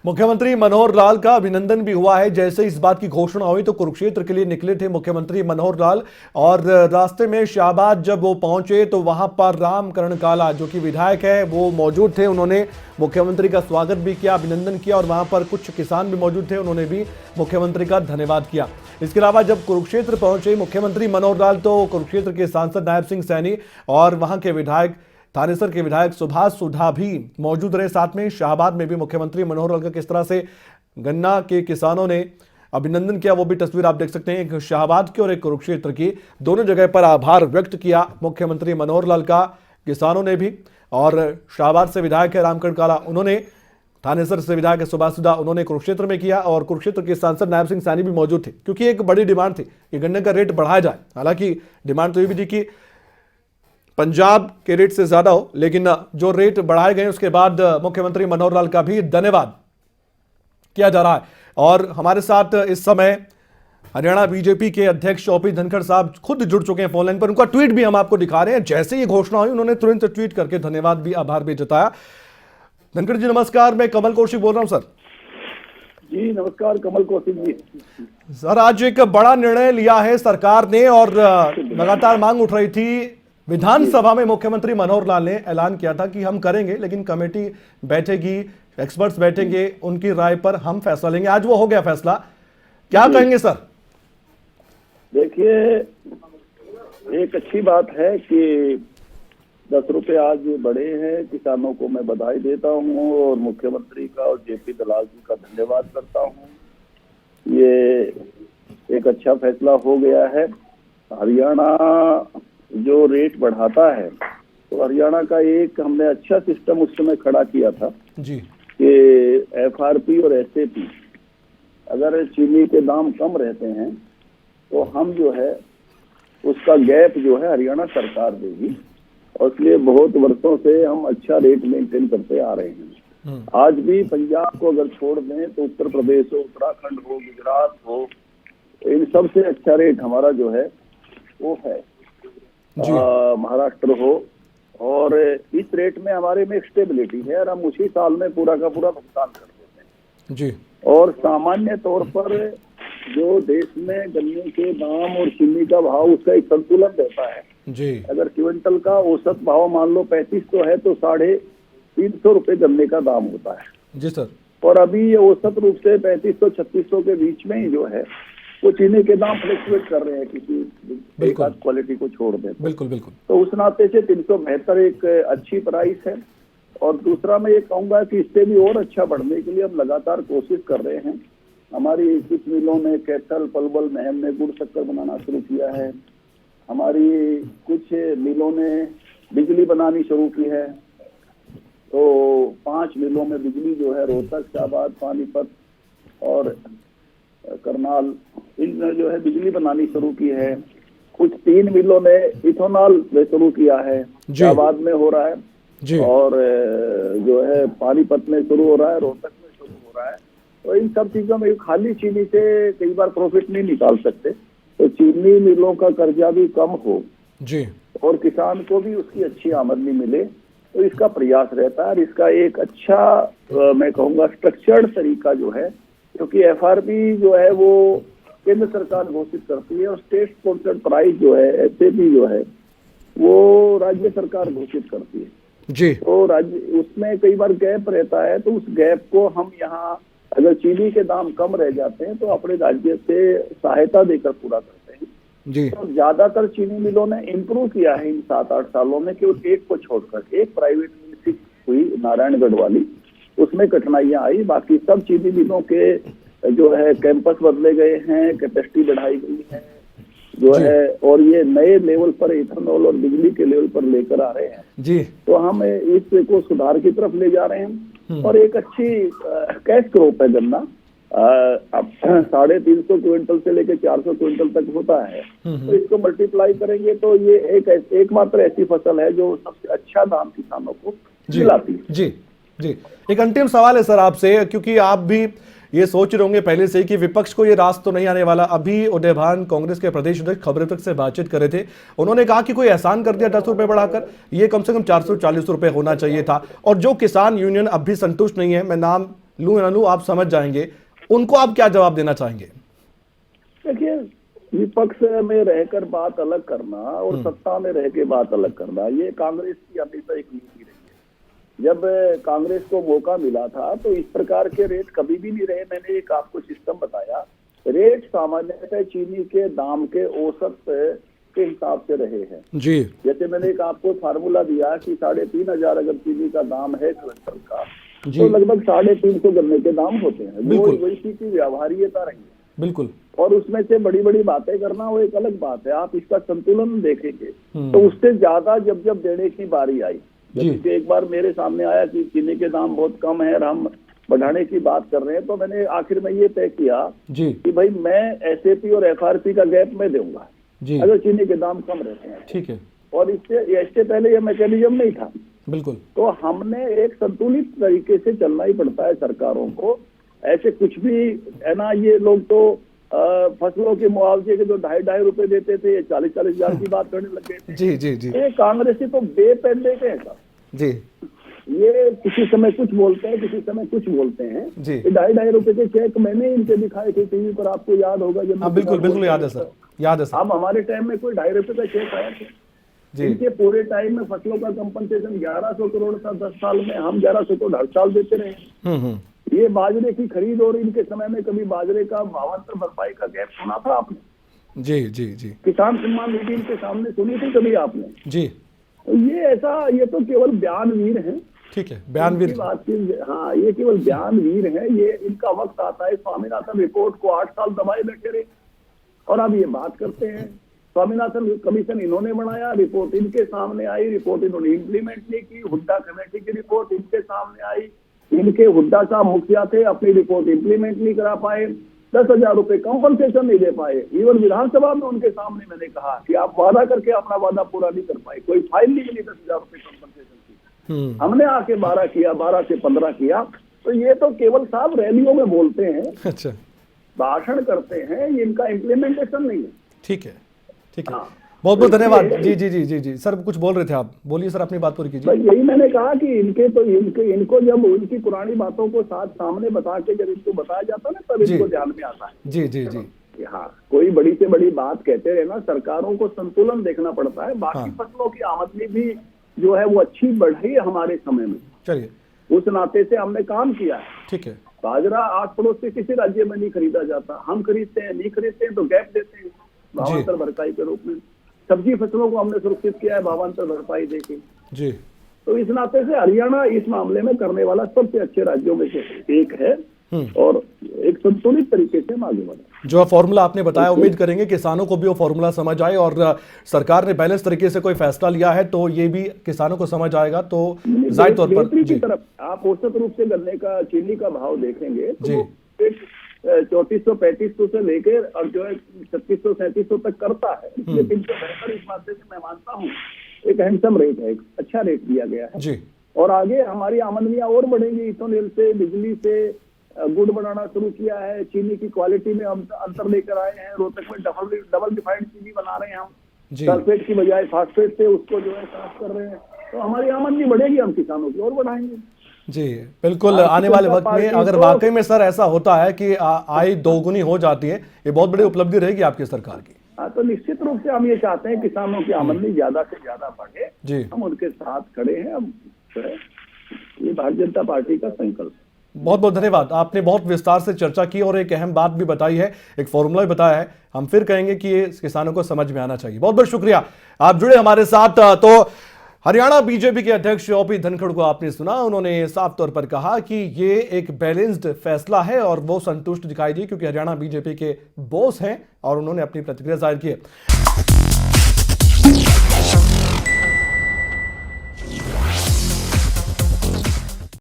मुख्यमंत्री मनोहर लाल का अभिनंदन भी हुआ है। जैसे इस बात की घोषणा हुई तो कुरुक्षेत्र के लिए निकले थे मुख्यमंत्री मनोहर लाल, और रास्ते में शाहबाद जब वो पहुंचे तो वहां पर राम कर्णकाला जो कि विधायक है वो मौजूद थे। उन्होंने मुख्यमंत्री का स्वागत भी किया, अभिनंदन किया, और वहां पर कुछ किसान भी मौजूद थे, उन्होंने भी मुख्यमंत्री का धन्यवाद किया। इसके अलावा जब कुरुक्षेत्र पहुंचे मुख्यमंत्री मनोहर लाल तो कुरुक्षेत्र के सांसद नायब सिंह सैनी और वहां के विधायक थानेसर के विधायक सुभाष सुधा भी मौजूद रहे। साथ में शाहबाद में भी मुख्यमंत्री मनोहर लाल का किस तरह से गन्ना के किसानों ने अभिनंदन किया वो भी तस्वीर आप देख सकते हैं। एक शाहबाद की और एक कुरुक्षेत्र की, दोनों जगह पर आभार व्यक्त किया मुख्यमंत्री मनोहर लाल का किसानों ने भी। और शाहबाद से विधायक है राम कर्णकाला, उन्होंने, थानेसर से विधायक सुभाष सुधा, उन्होंने कुरुक्षेत्र में किया, और कुरुक्षेत्र के सांसद नायब सिंह सैनी भी मौजूद थे क्योंकि एक बड़ी डिमांड थी कि गन्ने का रेट बढ़ाया जाए। हालांकि डिमांड तो ये भी थी कि पंजाब के रेट से ज्यादा हो, लेकिन जो रेट बढ़ाए गए उसके बाद मुख्यमंत्री मनोहर लाल का भी धन्यवाद किया जा रहा है। और हमारे साथ इस समय हरियाणा बीजेपी के अध्यक्ष ओपी धनखड़ साहब खुद जुड़ चुके हैं फोनलाइन पर। उनका ट्वीट भी हम आपको दिखा रहे हैं। जैसे ये घोषणा हुई उन्होंने तुरंत ट्वीट करके धन्यवाद भी, आभार भी जताया। धनखड़ जी नमस्कार, मैं कमल कौशिक बोल रहा हूं सर। जी नमस्कार, कमल कौशिक जी। सर आज एक बड़ा निर्णय लिया है सरकार ने, और लगातार मांग उठ रही थी। विधानसभा में मुख्यमंत्री मनोहर लाल ने ऐलान किया था कि हम करेंगे, लेकिन कमेटी बैठेगी, एक्सपर्ट्स बैठेंगे, उनकी राय पर हम फैसला लेंगे। आज वो हो गया फैसला, क्या कहेंगे सर? देखिए, एक अच्छी बात है कि 10 रुपए आज बढ़े हैं। किसानों को मैं बधाई देता हूं और मुख्यमंत्री का और जेपी दलाल जी का धन्यवाद करता हूं। ये एक अच्छा फैसला हो गया है। हरियाणा जो रेट बढ़ाता है तो हरियाणा का एक हमने अच्छा सिस्टम उस समय खड़ा किया था जी कि एफआरपी और एसएपी, अगर चीनी के दाम कम रहते हैं तो हम जो है उसका गैप जो है हरियाणा सरकार देगी, और इसलिए बहुत वर्षों से हम अच्छा रेट मेंटेन करते आ रहे हैं। आज भी पंजाब को अगर छोड़ दें तो उत्तर प्रदेश हो, उत्तराखंड हो, गुजरात हो, इन सबसे अच्छा रेट हमारा जो है वो है। महाराष्ट्र हो, और इस रेट में हमारे में स्टेबिलिटी है और हम उसी साल में पूरा का पूरा भुगतान कर देते हैं जी। और सामान्य तौर पर जो देश में गन्ने के दाम और चीनी का भाव उसका एक संतुलन रहता है जी। अगर क्विंटल का औसत भाव मान लो 3500 है तो 350 रुपए गन्ने का दाम होता है जी सर। और अभी ये औसत रूप से 3500-3600 के बीच में ही जो है वो चीनी के दाम फ्लक्चुएट कर रहे हैं किसी एक आध क्वालिटी को छोड़ दें। बिल्कुल बिल्कुल। तो उस नाते से 372 एक अच्छी प्राइस है। और दूसरा मैं ये कहूंगा कि इससे भी और अच्छा बढ़ने के लिए हम लगातार कोशिश कर रहे हैं। हमारी कुछ मिलों ने कैथल, पलवल में हमने गुड़ शक्कर बनाना शुरू किया है। हमारी कुछ मिलों ने बिजली बनानी शुरू की है। तो 5 मिलों में बिजली जो है रोहतक, शाहबाद, पानीपत और करनाल, इनने जो है बिजली बनानी शुरू की है। कुछ 3 मिलों ने इथेनॉल शुरू किया है, शाहबाद में हो रहा है जी। और जो है पानीपत में शुरू हो रहा है, रोहतक में शुरू हो रहा है। तो इन सब चीजों में खाली चीनी से कई बार प्रॉफिट नहीं निकाल सकते, तो चीनी मिलों का कर्जा भी कम हो जी और किसान को भी उसकी अच्छी आमदनी मिले, तो इसका प्रयास रहता है। और इसका एक अच्छा मैं कहूँगा स्ट्रक्चर्ड तरीका जो है, क्योंकि एफआरपी जो है वो केंद्र सरकार घोषित करती है और स्टेट स्पॉन्सर्ड प्राइस जो है एसएपी जो है वो राज्य सरकार घोषित करती है जी। तो राज्य उसमें कई बार गैप रहता है, तो उस गैप को हम यहाँ अगर चीनी के दाम कम रह जाते हैं तो अपने राज्य से सहायता देकर पूरा करते हैं जी। तो ज्यादातर चीनी मिलों ने इम्प्रूव किया है इन 7-8 सालों में, केवल एक को छोड़कर। एक प्राइवेट मिल हुई नारायणगढ़ वाली, उसमें कठिनाइयां आई। बाकी सब चीनी मिलों के जो है कैंपस बदले गए हैं, कैपेसिटी बढ़ाई गई है जो है, और ये नए लेवल पर इथेनॉल और बिजली के लेवल पर लेकर आ रहे हैं जी। तो हम इसको सुधार की तरफ ले जा रहे हैं। और एक अच्छी कैश क्रॉप है गन्ना, अब 350 क्विंटल से लेकर 400 क्विंटल तक होता है। तो इसको मल्टीप्लाई करेंगे तो ये एकमात्र ऐसी फसल है जो सबसे अच्छा दाम किसानों को दिलाती है। जी जी। एक अंतिम सवाल है सर आपसे, क्योंकि आप भी ये सोच रहे होंगे पहले से ही कि विपक्ष को ये रास तो नहीं आने वाला। अभी उदयभान कांग्रेस के प्रदेश अध्यक्ष खबरें तक से बातचीत कर रहे थे, उन्होंने कहा कि कोई एहसान कर दिया 10 रुपए बढ़ाकर, ये कम से कम 440 रुपए होना चाहिए था। और जो किसान यूनियन अब भी संतुष्ट नहीं है, मैं नाम लूं या ना लूं आप समझ जाएंगे, उनको आप क्या जवाब देना चाहेंगे? देखिए, विपक्ष में रहकर बात अलग करना और सत्ता में रह के बात अलग करना, ये कांग्रेस की हमेशा एक नीति रही है। जब कांग्रेस को मौका मिला था तो इस प्रकार के रेट कभी भी नहीं रहे। मैंने एक आपको सिस्टम बताया, रेट सामान्यतः चीनी के दाम के औसत के हिसाब से रहे हैं जी। जैसे मैंने एक आपको फार्मूला दिया कि 3,500 अगर चीनी का दाम है क्विंटल का, जी। तो लगभग 350 गन्ने के दाम होते हैं। बिल्कुल। वो वैसी की व्यवहारियता रही है। बिल्कुल। और उसमें से बड़ी बड़ी बातें करना वो एक अलग बात है। आप इसका संतुलन देखेंगे तो उससे ज्यादा जब जब देने की बारी आई, जैसे एक बार मेरे सामने आया कि चीनी के दाम बहुत कम है और हम बढ़ाने की बात कर रहे हैं, तो मैंने आखिर में ये तय किया जी कि भाई मैं एसएपी और एफआरपी का गैप में दूंगा जी। अगर चीनी के दाम कम रहते हैं। ठीक है। और इससे पहले ये मैकेनिज्म नहीं था। बिल्कुल। तो हमने एक संतुलित तरीके से चलना ही पड़ता है सरकारों को। ऐसे कुछ भी है ना, ये लोग तो फसलों के मुआवजे के जो 2.5 रुपए देते थे, ये 40-40 हजार की बात करने लग गए थे। जी जी जी ये कांग्रेसी तो बेपेंडे के हैं जी। ये किसी समय कुछ बोलते हैं, किसी समय कुछ बोलते हैं जी। 2.5 रुपए के चेक मैंने इनके दिखाए थे टीवी पर, आपको याद होगा जब। हाँ बिल्कुल बिल्कुल याद है सर, याद है सर। अब हमारे टाइम में कोई 2.5 रुपए का चेक आया था? इनके पूरे टाइम में फसलों का कंपनसेशन 1100 करोड़ था। 10 साल में हम 1100 करोड़ हर साल देते रहे। ये बाजरे की खरीद और इनके समय में कभी बाजरे का भावांतर भरपाई का गैप सुना था आपने? जी जी जी। किसान सम्मान निधि इनके सामने सुनी थी कभी आपने? जी। तो ये तो केवल बयानवीर हैं। ठीक है, बयानवीर बात की। हाँ, ये केवल बयानवीर है। ये इनका वक्त आता है, स्वामीनाथन रिपोर्ट को 8 साल दबाए बैठे रहे और अब ये बात करते हैं। स्वामीनाथन कमीशन इन्होंने बनाया, रिपोर्ट इनके सामने आई, रिपोर्ट इन्होंने इम्प्लीमेंट नहीं की। हुड्डा कमेटी की रिपोर्ट इनके सामने आई, इनके हुड्डा साहब मुखिया थे, अपनी रिपोर्ट इम्प्लीमेंट नहीं करा पाए। 10,000 रुपए कंपनसेशन नहीं दे पाए। इवन विधानसभा में उनके सामने मैंने कहा कि आप वादा करके अपना वादा पूरा नहीं कर पाए। कोई फाइल नहीं मिली 10,000 रुपए कंपनसेशन की। हमने आके 12 किया, 12 से 15 किया। तो ये तो केवल साहब रैलियों में बोलते हैं, अच्छा, भाषण करते हैं, इनका इम्प्लीमेंटेशन नहीं है। ठीक है, ठीक है। हाँ। बहुत बहुत धन्यवाद। जी जी जी जी जी सर, कुछ बोल रहे थे आप, बोलिए सर, अपनी बात पूरी कीजिए। यही मैंने कहा कि इनको जब उनकी पुरानी बातों को सामने बता के जब इनको बताया जाता है ना, तब इनको ध्यान में आता है। जी जी जी। हाँ, कोई बड़ी से बड़ी बात कहते रहे ना, सरकारों को संतुलन देखना पड़ता है। बाकी फसलों की आमदनी भी जो है वो अच्छी बढ़ी है हमारे समय में। चलिए, उस नाते से हमने काम किया है। ठीक है। बाजरा आस पड़ोस से किसी राज्य में नहीं खरीदा जाता, हम खरीदते हैं, नहीं खरीदते हैं तो गैप देते हैं भावांतर भरपाई के रूप में। सब्जी फसलों को हमने सुरक्षित किया है भावांतर भरपाई देके। जी। तो इस नाते से हरियाणा इस मामले में करने वाला सबसे अच्छे राज्यों में से एक है और एक संतुलित तरीके से हम आगे बढ़े। जो फॉर्मूला आपने बताया, उम्मीद करेंगे किसानों को भी वो फॉर्मूला समझ आए और सरकार ने बैलेंस तरीके से कोई फैसला लिया है तो ये भी किसानों को समझ आएगा। तो जाहिर तौर पर की तरफ आप औसत रूप से गन्ने का, चीनी का भाव देखेंगे तो 3400-3500 से लेकर और जो है 3600-3700 तक करता है। इसलिए 372 इस बात से मैं मानता हूँ एक हैंडसम रेट है, एक अच्छा रेट दिया गया है। जी। और आगे हमारी आमदनियां और बढ़ेंगी। इथेनॉल से, बिजली से, गुड़ बनाना शुरू किया है, चीनी की क्वालिटी में हम अंतर लेकर आए हैं। रोहतक में डबल रिफाइंड चीनी बना रहे हैं हम, सल्फेट की बजाय फास्फेट से उसको जो है साफ कर रहे हैं। तो हमारी आमदनी बढ़ेगी, हम किसानों की और बढ़ाएंगे। जी बिल्कुल। आने वाले वक्त में अगर वाकई में सर ऐसा होता है कि आय दोगुनी हो जाती है, ये बहुत बड़ी उपलब्धि रहेगी आपकी सरकार की। हाँ, तो निश्चित रूप से हम ये चाहते हैं किसानों की आमदनी ज्यादा से ज्यादा बढ़े। जी, हम उनके साथ खड़े हैं। अब ये भारतीय जनता पार्टी का संकल्प। बहुत बहुत धन्यवाद। आपने बहुत विस्तार से चर्चा की और एक अहम बात भी बताई है, एक फॉर्मूला भी बताया है। हम फिर कहेंगे कि ये किसानों को समझ में आना चाहिए। बहुत बहुत शुक्रिया, आप जुड़े हमारे साथ। तो हरियाणा बीजेपी के अध्यक्ष ओपी धनखड़ को आपने सुना, उन्होंने साफ तौर पर कहा कि ये एक बैलेंस्ड फैसला है और वो संतुष्ट दिखाई दी क्योंकि हरियाणा बीजेपी के बॉस हैं और उन्होंने अपनी प्रतिक्रिया जाहिर की है।